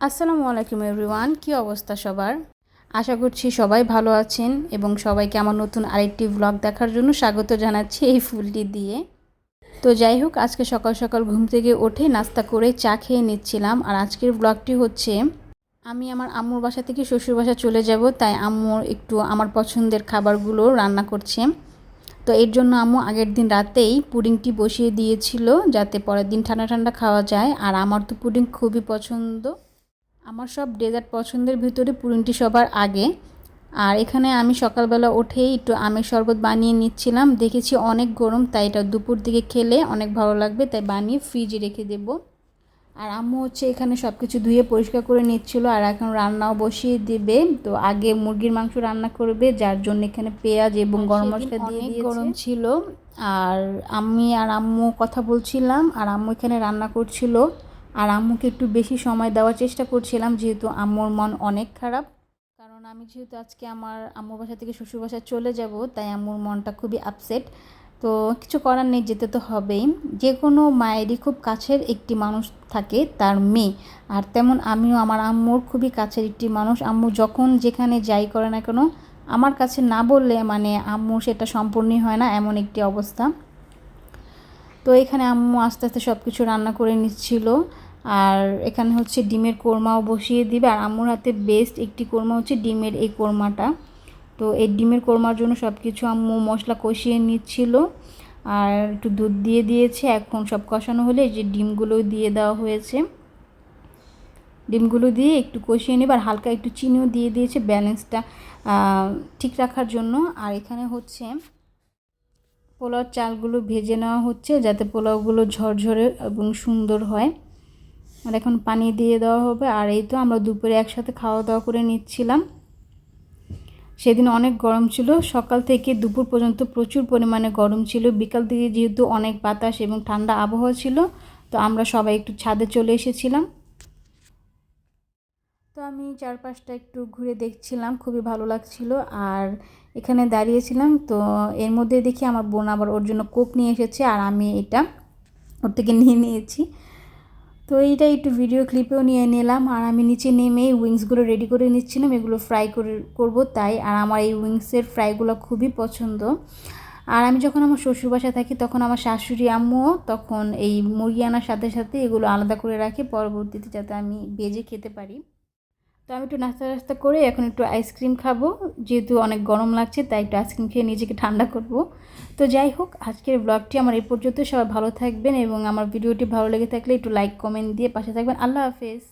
আসসালামু আলাইকুম এভরিওয়ান, কি অবস্থা সবার? আশা করছি সবাই ভালো আছেন এবং সবাইকে আমার নতুন আরেকটি ব্লগ দেখার জন্য স্বাগত জানাচ্ছি এই ফুলটি দিয়ে। তো যাই হোক, আজকে সকাল সকাল ঘুম থেকে উঠে নাস্তা করে চা খেয়ে নিচ্ছিলাম। আর আজকের ব্লগটি হচ্ছে আমি আমার আম্মুর বাসা থেকে শ্বশুর বাসা চলে যাব, তাই আম্মুর একটু আমার পছন্দের খাবারগুলো রান্না করছে। তো এর জন্য আম্মু আগের দিন রাতেই পুডিংটি বসিয়ে দিয়েছিল যাতে পরের দিন ঠান্ডা ঠান্ডা খাওয়া যায়। আর আমার তো পুডিং খুবই পছন্দ, আমার সব ডেজার্ট পছন্দের ভিতরে পুডিংটি সবার আগে। আর এখানে আমি সকালবেলা উঠেই একটু আমের শরবত বানিয়ে নিচ্ছিলাম, দেখেছি অনেক গরম, তাই এটা দুপুর দিকে খেলে অনেক ভালো লাগবে, তাই বানিয়ে ফ্রিজে রেখে দেব। আর আম্মু হচ্ছে এখানে সব কিছু ধুয়ে পরিষ্কার করে নিচ্ছিল আর এখন রান্নাও বসিয়ে দেবে। তো আগে মুরগির মাংস রান্না করবে, যার জন্য এখানে পেঁয়াজ এবং গরম মশলা দিয়ে দিয়েছে। গরম ছিল আর আমি আর আম্মু কথা বলছিলাম আর আম্মু এখানে রান্না করছিল। আর আম্মুকে একটু বেশি সময় দেওয়ার চেষ্টা করছিলাম, যেহেতু আম্মুর মন অনেক খারাপ। কারণ আমি যেহেতু আজকে আমার আম্মুর বাসা থেকে শ্বশুর বাসায় চলে যাব, তাই আম্মুর মনটা খুবই আপসেট। তো কিছু করার নেই, যেতে তো হবেই। যে কোনো মায়েরই খুব কাছের একটি মানুষ থাকে, তার মেয়ে। আর তেমন আমিও আমার আম্মুর খুবই কাছের একটি মানুষ। আম্মু যখন যেখানে যাই করে না কেন, আমার কাছে না বললে মানে আম্মু সেটা সম্পূর্ণই হয় না, এমন একটি অবস্থা। তো এখানে আম্মু আস্তে আস্তে সব কিছু রান্না করে নিচ্ছিল। আর এখানে হচ্ছে ডিমের কোরমাও বসিয়ে দিবে। আর আম্মুর হাতে বেস্ট একটি কোরমা হচ্ছে ডিমের এই কোরমাটা। তো এই ডিমের কোরমার জন্য সব কিছু আম্মু মশলা কষিয়ে নিচ্ছিল আর একটু দুধ দিয়ে দিয়েছে। এখন সব কষানো হলে যে ডিমগুলো দিয়ে দেওয়া হয়েছে, ডিমগুলো দিয়ে একটু কষিয়ে নেবে। আর হালকা একটু চিনিও দিয়ে দিয়েছে ব্যালেন্সটা ঠিক রাখার জন্য। আর এখানে হচ্ছে পোলাওর চালগুলো ভেজে নেওয়া হচ্ছে যাতে পোলাওগুলো ঝরঝরে এবং সুন্দর হয়। আর এখন পানি দিয়ে দেওয়া হবে। আর এই তো আমরা দুপুরে একসাথে খাওয়া দাওয়া করে নিচ্ছিলাম। সেদিন অনেক গরম ছিল, সকাল থেকে দুপুর পর্যন্ত প্রচুর পরিমাণে গরম ছিল। বিকাল থেকে যেহেতু অনেক বাতাস এবং ঠান্ডা আবহাওয়া ছিল, তো আমরা সবাই একটু ছাদে চলে এসেছিলাম। তো আমি চারপাশটা একটু ঘুরে দেখছিলাম, খুবই ভালো লাগছিল। আর এখানে দাঁড়িয়েছিলাম, তো এর মধ্যে দেখি আমার বোন আবার ওর জন্য কোক নিয়ে এসেছে আর আমি এটা ওর থেকে নিয়ে নিয়েছি। তো এইটা একটু ভিডিও ক্লিপেও নিয়ে নিলাম। আর আমি নিচে নেমে উইংসগুলো রেডি করে নিচ্ছিলাম, এগুলো ফ্রাই করবো তাই। আর আমার এই উইংসের ফ্রাইগুলো খুবই পছন্দ। আর আমি যখন আমার শ্বশুর বাসায় থাকি তখন আমার শাশুড়ি আম্মুও তখন এই মুরগি আনার সাথে সাথে এগুলো আলাদা করে রাখে পরবর্তীতে যাতে আমি ভেজে খেতে পারি। তো আমি একটু নাস্তা টাস্তা করে এখন একটু আইসক্রিম খাবো, যেহেতু অনেক গরম লাগছে তাই একটু আইসক্রিম খেয়ে নিজেকে ঠান্ডা করব। তো যাই হোক, আজকের ব্লগটি আমার এই পর্যন্ত। সবাই ভালো থাকবেন এবং আমার ভিডিওটি ভালো লেগে থাকলে একটু লাইক কমেন্ট দিয়ে পাশে থাকবেন। আল্লাহ হাফেজ।